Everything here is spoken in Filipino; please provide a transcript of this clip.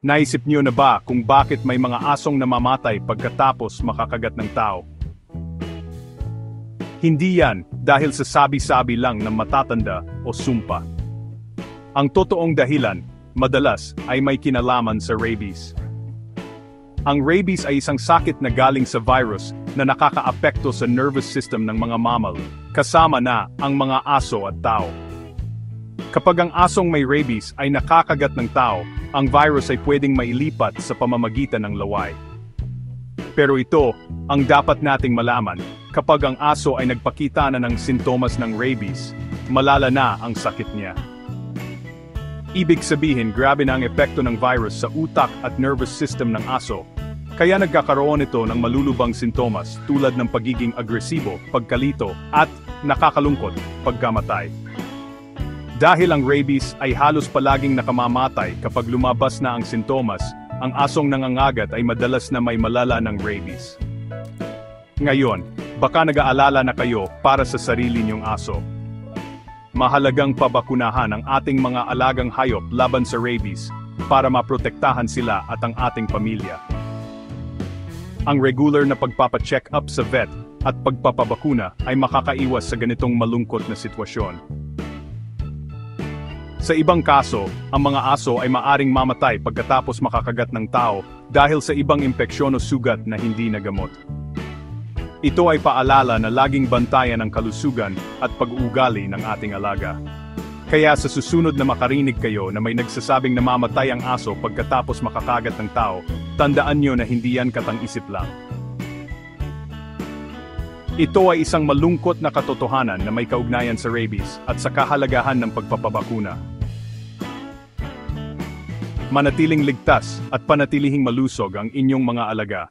Naisip niyo na ba kung bakit may mga asong namamatay pagkatapos makakagat ng tao? Hindi yan dahil sa sabi-sabi lang ng matatanda o sumpa. Ang totoong dahilan, madalas, ay may kinalaman sa rabies. Ang rabies ay isang sakit na galing sa virus na nakakaapekto sa nervous system ng mga mammal, kasama na ang mga aso at tao. Kapag ang asong may rabies ay nakakagat ng tao, ang virus ay pwedeng mailipat sa pamamagitan ng laway. Pero ito, ang dapat nating malaman, kapag ang aso ay nagpakita na ng sintomas ng rabies, malala na ang sakit niya. Ibig sabihin, grabe na ang epekto ng virus sa utak at nervous system ng aso, kaya nagkakaroon ito ng malulubang sintomas tulad ng pagiging agresibo, pagkalito, at nakakalungkot, pagkamatay. Dahil ang rabies ay halos palaging nakamamatay kapag lumabas na ang sintomas, ang asong nangangagat ay madalas na may malala ng rabies. Ngayon, baka nag-aalala na kayo para sa sarili niyong aso. Mahalagang pabakunahan ang ating mga alagang hayop laban sa rabies para maprotektahan sila at ang ating pamilya. Ang regular na pagpapacheck up sa vet at pagpapabakuna ay makakaiwas sa ganitong malungkot na sitwasyon. Sa ibang kaso, ang mga aso ay maaring mamatay pagkatapos makakagat ng tao dahil sa ibang impeksyon o sugat na hindi nagamot. Ito ay paalala na laging bantayan ang kalusugan at pag-uugali ng ating alaga. Kaya sa susunod na makarinig kayo na may nagsasabing namamatay ang aso pagkatapos makakagat ng tao, tandaan nyo na hindi yan katang-isip lang. Ito ay isang malungkot na katotohanan na may kaugnayan sa rabies at sa kahalagahan ng pagpapabakuna. Manatiling ligtas at panatilihing malusog ang inyong mga alaga.